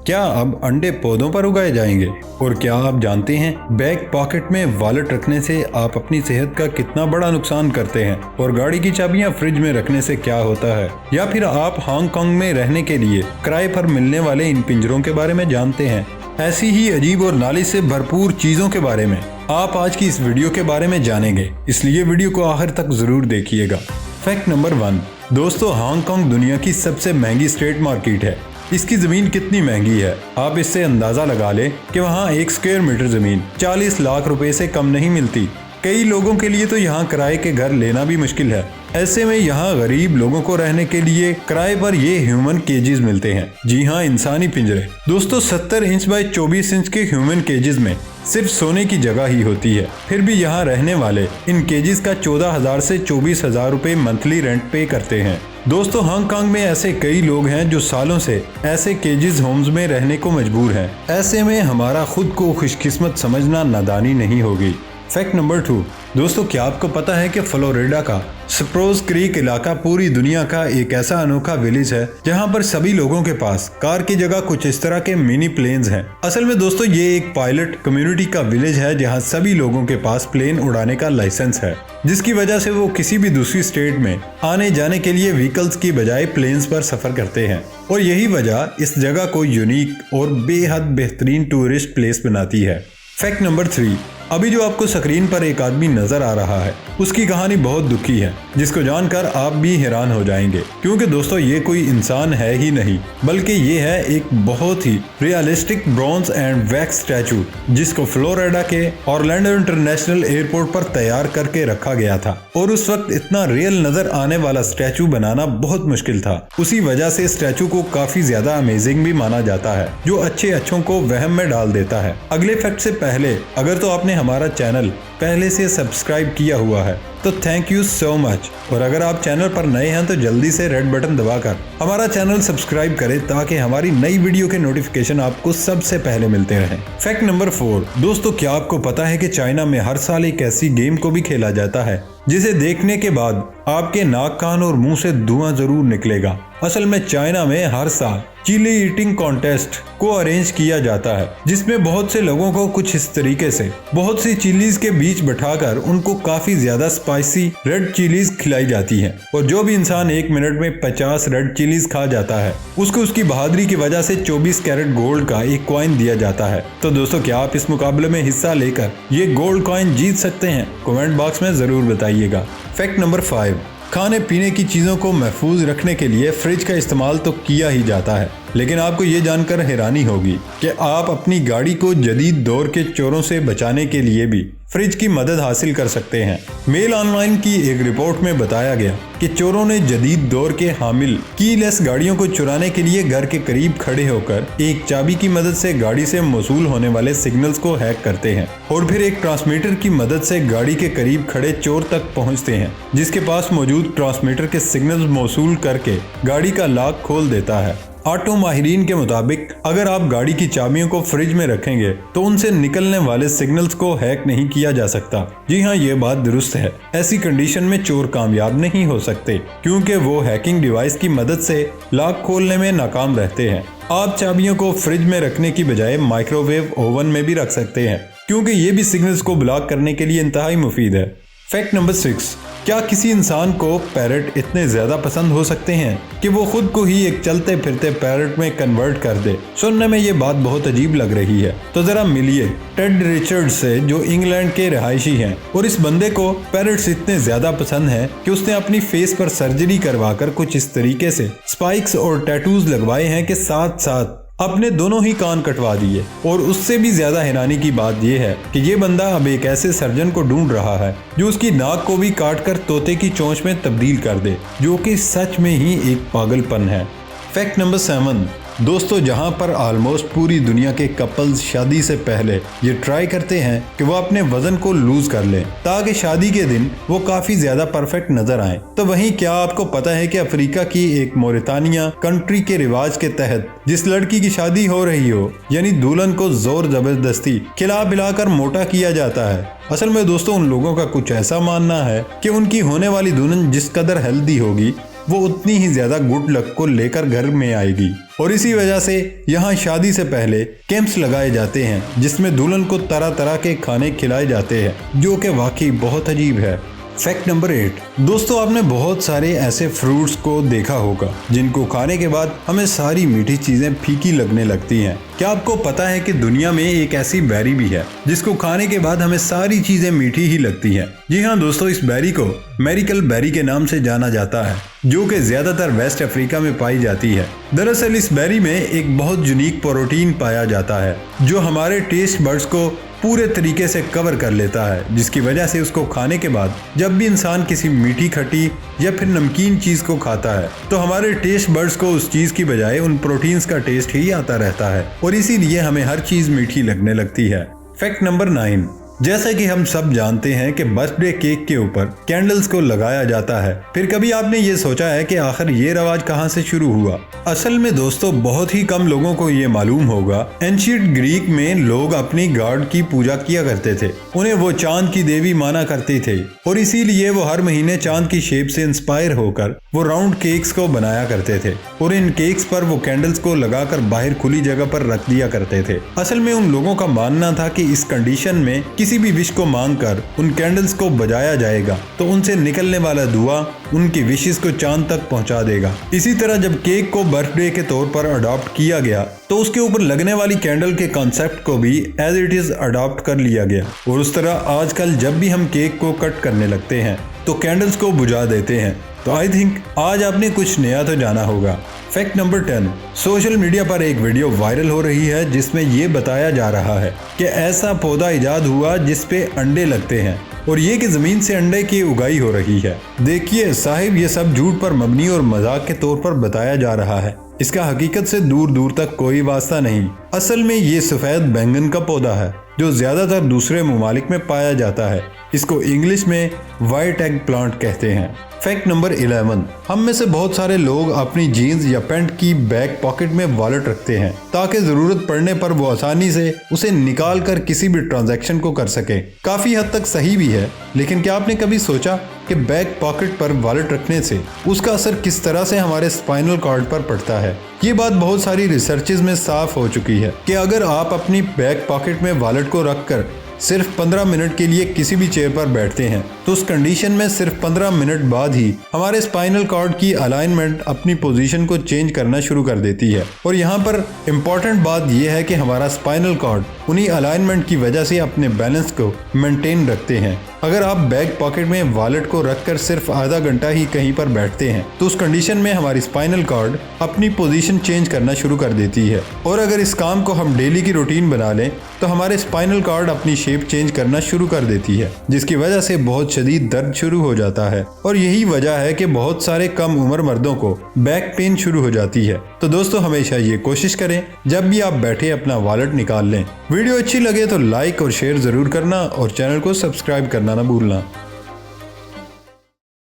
क्या अब अंडे पौधों पर उगाए जाएंगे? और क्या आप जानते हैं बैक पॉकेट में वॉलेट रखने से आप अपनी सेहत का कितना बड़ा नुकसान करते हैं? और गाड़ी की चाबियां फ्रिज में रखने से क्या होता है? या फिर आप हांगकांग में रहने के लिए किराए पर मिलने वाले इन पिंजरों के बारे में जानते हैं? ऐसी ही अजीब और नॉलेज से भरपूर चीजों के बारे में आप आज की इस वीडियो के बारे में जानेंगे, इसलिए वीडियो को आखिर तक जरूर देखिएगा। Fact number 1। दोस्तों, हांगकांग दुनिया की सबसे महंगी स्ट्रीट मार्केट है। इसकी जमीन कितनी महंगी है, आप इससे अंदाजा लगा ले कि वहाँ 1 स्क्वायर मीटर जमीन 40 लाख रुपए से कम नहीं मिलती। कई लोगों के लिए तो यहाँ किराए के घर लेना भी मुश्किल है। ऐसे में यहाँ गरीब लोगों को रहने के लिए किराए पर ये ह्यूमन केजेस मिलते हैं। जी हाँ, इंसानी पिंजरे। दोस्तों, 70 इंच बाय 24 इंच के ह्यूमन केजेस में सिर्फ सोने की जगह ही होती है। फिर भी यहाँ रहने वाले इन केजेस का 14,000 से 24,000 रुपए मंथली रेंट पे करते हैं। दोस्तों, हांगकांग में ऐसे कई लोग हैं जो सालों से ऐसे केजेस होम्स में रहने को मजबूर हैं। ऐसे में हमारा खुद को खुशकिस्मत समझना नादानी नहीं होगी। Fact number 2। दोस्तों, क्या आपको पता है कि फ्लोरिडा का स्प्रूस क्रीक इलाका पूरी दुनिया का एक ऐसा अनोखा विलेज है जहां पर सभी लोगों के पास कार की जगह कुछ इस तरह के मिनी प्लेन्स हैं। असल में दोस्तों, ये एक पायलट कम्युनिटी का विलेज है जहां सभी लोगों के पास प्लेन उड़ाने का लाइसेंस है, जिसकी वजह से वो किसी भी दूसरी स्टेट में आने जाने के लिए व्हीकल्स की बजाय प्लेन्स पर सफर करते हैं। और यही वजह इस जगह को यूनिक और बेहद बेहतरीन टूरिस्ट प्लेस बनाती है। Fact number 3। अभी जो आपको स्क्रीन पर एक आदमी नजर आ रहा है, उसकी कहानी बहुत दुखी है, जिसको जानकर आप भी हैरान हो जाएंगे। क्योंकि दोस्तों, ये कोई इंसान है ही नहीं, बल्कि ये है एक बहुत ही realistic bronze and wax statue, जिसको फ्लोरिडा के ऑरलैंडो इंटरनेशनल एयरपोर्ट पर तैयार करके रखा गया था। और उस वक्त इतना रियल नजर आने वाला स्टैचू बनाना बहुत मुश्किल था। उसी वजह से स्टैचू को काफी ज्यादा अमेजिंग भी माना जाता है, जो अच्छों को वहम में डाल देता है। अगले फैक्ट से पहले, अगर तो आपने हमारा चैनल पहले से सब्सक्राइब किया हुआ है तो थैंक यू सो मच। और अगर आप चैनल पर नए हैं तो जल्दी से रेड बटन दबाकर हमारा चैनल सब्सक्राइब करें, ताकि हमारी नई वीडियो के नोटिफिकेशन आपको सबसे पहले मिलते रहें। Fact number 4। दोस्तों, क्या आपको पता है कि चाइना में हर साल एक ऐसी गेम को भी खेला जाता है जिसे देखने के बाद आपके नाक, कान और मुंह से धुआं जरूर निकलेगा। असल में चाइना में हर साल चिली ईटिंग कॉन्टेस्ट को अरेंज किया जाता है, जिसमें बहुत से लोगों को कुछ इस तरीके से बहुत सी चिलीज के बीच बैठाकर उनको काफी ज्यादा स्पाइसी रेड चिलीज खिलाई जाती हैं। और जो भी इंसान 1 मिनट में 50 रेड चिलीज खा जाता है, उसको उसकी बहादुरी की वजह से 24 कैरेट गोल्ड का एक कॉइन दिया जाता है। तो दोस्तों, क्या आप इस मुकाबले में हिस्सा लेकर ये गोल्ड कॉइन जीत सकते हैं? कमेंट बॉक्स में जरूर बताइएगा। Fact number 5। खाने पीने की चीज़ों को महफूज रखने के लिए फ्रिज का इस्तेमाल तो किया ही जाता है, लेकिन आपको ये जानकर हैरानी होगी कि आप अपनी गाड़ी को जदीद दौर के चोरों से बचाने के लिए भी फ्रिज की मदद हासिल कर सकते हैं। मेल ऑनलाइन की एक रिपोर्ट में बताया गया कि चोरों ने जदीद दौर के हामिल कीलेस गाड़ियों को चुराने के लिए घर के करीब खड़े होकर एक चाबी की मदद से गाड़ी से मौसूल होने वाले सिग्नल्स को हैक करते हैं और फिर एक ट्रांसमीटर की मदद से गाड़ी के करीब खड़े चोर तक पहुंचते हैं, जिसके पास मौजूद ट्रांसमीटर के सिग्नल्स मौसूल करके गाड़ी का लॉक खोल देता है। ऑटो माहिरीन के मुताबिक अगर आप गाड़ी की चाबियों को फ्रिज में रखेंगे तो उनसे निकलने वाले सिग्नल्स को हैक नहीं किया जा सकता। जी हाँ, ये बात दुरुस्त है। ऐसी कंडीशन में चोर कामयाब नहीं हो सकते, क्योंकि वो हैकिंग डिवाइस की मदद से लॉक खोलने में नाकाम रहते हैं। आप चाबियों को फ्रिज में रखने की बजाय माइक्रोवेव ओवन में भी रख सकते हैं, क्योंकि ये भी सिग्नल्स को ब्लॉक करने के लिए इंतहाई मुफीद है। Fact number 6। क्या किसी इंसान को पैरट इतने ज्यादा पसंद हो सकते हैं कि वो खुद को ही एक चलते फिरते पैरट में कन्वर्ट कर दे? सुनने में ये बात बहुत अजीब लग रही है, तो जरा मिलिए टेड रिचर्ड्स से, जो इंग्लैंड के रहायशी हैं। और इस बंदे को पैरट्स इतने ज्यादा पसंद हैं कि उसने अपनी फेस पर सर्जरी करवाकर कुछ इस तरीके से स्पाइक्स और टैटूज लगवाए हैं कि साथ साथ अपने दोनों ही कान कटवा दिए। और उससे भी ज्यादा हैरानी की बात यह है कि ये बंदा अब एक ऐसे सर्जन को ढूंढ रहा है जो उसकी नाक को भी काटकर तोते की चोंच में तब्दील कर दे, जो कि सच में ही एक पागलपन है। Fact number 7। दोस्तों, जहां पर ऑलमोस्ट पूरी दुनिया के कपल्स शादी से पहले ये ट्राई करते हैं कि वो अपने वजन को लूज कर लें, ताकि शादी के दिन वो काफी ज्यादा परफेक्ट नजर आए, तो वहीं क्या आपको पता है कि अफ्रीका की एक मोरितानिया कंट्री के रिवाज के तहत जिस लड़की की शादी हो रही हो, यानी दुल्हन को जोर जबरदस्ती खिला पिलाकर मोटा किया जाता है। असल में दोस्तों, उन लोगों का कुछ ऐसा मानना है कि उनकी होने वाली दुल्हन जिस कदर हेल्दी होगी, वो उतनी ही ज्यादा गुड लक को लेकर घर में आएगी। और इसी वजह से यहाँ शादी से पहले कैंप्स लगाए जाते हैं जिसमें दुल्हन को तरह तरह के खाने खिलाए जाते हैं, जो कि वाकई बहुत अजीब है। Fact number 8। दोस्तों, आपने बहुत सारे ऐसे फ्रूट्स को देखा होगा जिनको खाने के बाद हमें सारी मीठी चीजें फीकी लगने लगती हैं। क्या आपको पता है कि दुनिया में एक ऐसी बेरी भी है जिसको खाने के बाद हमें सारी चीजें मीठी ही लगती हैं? जी हाँ दोस्तों, इस बेरी को मेरिकल बेरी के नाम से जाना जाता है, जो कि ज्यादातर वेस्ट अफ्रीका में पाई जाती है। दरअसल इस बेरी में एक बहुत यूनिक प्रोटीन पाया जाता है जो हमारे टेस्ट बड्स को पूरे तरीके से कवर कर लेता है, जिसकी वजह से उसको खाने के बाद जब भी इंसान किसी मीठी, खट्टी या फिर नमकीन चीज को खाता है तो हमारे टेस्ट बड्स को उस चीज की बजाय उन प्रोटीन्स का टेस्ट ही आता रहता है और इसीलिए हमें हर चीज मीठी लगने लगती है। Fact number 9। जैसा कि हम सब जानते हैं कि बर्थडे केक के ऊपर कैंडल्स को लगाया जाता है। फिर कभी आपने ये सोचा है कि आखिर ये रवाज कहाँ से शुरू हुआ? असल में दोस्तों, बहुत ही कम लोगों को ये मालूम होगा। एंशिएंट ग्रीक में लोग अपनी गॉड की पूजा किया करते थे। उन्हें वो चांद की देवी माना करते थे और इसीलिए वो हर महीने चांद की शेप से इंस्पायर होकर वो राउंड केक्स को बनाया करते थे और इन केक्स पर वो कैंडल्स को लगाकर बाहर खुली जगह पर रख दिया करते थे। असल में उन लोगों का मानना था कि इस कंडीशन में किसी भी विश को मांगकर उन कैंडल्स को बजाया जाएगा तो उनसे निकलने वाला धुआं उनकी विशेस को चांद तक पहुंचा देगा। इसी तरह जब केक को बर्थडे के तौर पर अडॉप्ट किया गया तो उसके ऊपर लगने वाली कैंडल के कॉन्सेप्ट को भी एज इट इज अडॉप्ट कर लिया गया और उस तरह आजकल जब भी हम केक को कट करने लगते हैं तो कैंडल्स को बुझा देते हैं। तो आई थिंक आज आपने कुछ नया तो जाना होगा। Fact number 10। सोशल मीडिया पर एक वीडियो वायरल हो रही है जिसमें ये बताया जा रहा है कि ऐसा पौधा इजाद हुआ जिस पे अंडे लगते हैं और ये कि जमीन से अंडे की उगाई हो रही है। देखिए साहिब, ये सब झूठ पर मबनी और मजाक के तौर पर बताया जा रहा है। इसका हकीकत से दूर दूर तक कोई वास्ता नहीं। असल में ये सफेद बैंगन का पौधा है जो ज्यादातर दूसरे ममालिक में पाया जाता है। इसको इंग्लिश में व्हाइट एग प्लांट कहते हैं। Fact number 11। हम में से बहुत सारे लोग अपनी जीन्स या पैंट की बैक पॉकेट में वॉलेट रखते हैं ताकि जरूरत पड़ने पर वो आसानी से उसे निकाल कर किसी भी ट्रांजैक्शन को कर सके। काफी हद तक सही भी है, लेकिन क्या आपने कभी सोचा कि बैक पॉकेट पर वॉलेट रखने से उसका असर किस तरह से हमारे स्पाइनल कॉर्ड पर पड़ता है? ये बात बहुत सारी रिसर्चेज में साफ हो चुकी है कि अगर आप अपनी बैक पॉकेट में वॉलेट को रखकर सिर्फ 15 मिनट के लिए किसी भी चेयर पर बैठते हैं तो उस कंडीशन में सिर्फ 15 मिनट बाद ही हमारे स्पाइनल कॉर्ड की अलाइनमेंट अपनी पोजीशन को चेंज करना शुरू कर देती है। और यहाँ पर इम्पोर्टेंट बात यह है कि हमारा स्पाइनल कॉर्ड उन्हीं अलाइनमेंट की वजह से अपने बैलेंस को मेंटेन रखते हैं। अगर आप बैक पॉकेट में वॉलेट को रखकर सिर्फ आधा घंटा ही कहीं पर बैठते हैं तो उस कंडीशन में हमारी स्पाइनल कॉर्ड अपनी पोजीशन चेंज करना शुरू कर देती है। और अगर इस काम को हम डेली की रूटीन बना लें तो हमारे स्पाइनल कॉर्ड अपनी शेप चेंज करना शुरू कर देती है, जिसकी वजह से बहुत शदीद दर्द शुरू हो जाता है। और यही वजह है कि बहुत सारे कम उम्र मर्दों को बैक पेन शुरू हो जाती है। तो दोस्तों, हमेशा ये कोशिश करें जब भी आप बैठे अपना वॉलेट निकाल लें। वीडियो अच्छी लगे तो लाइक और शेयर जरूर करना और चैनल को सब्सक्राइब करना ना भूलना।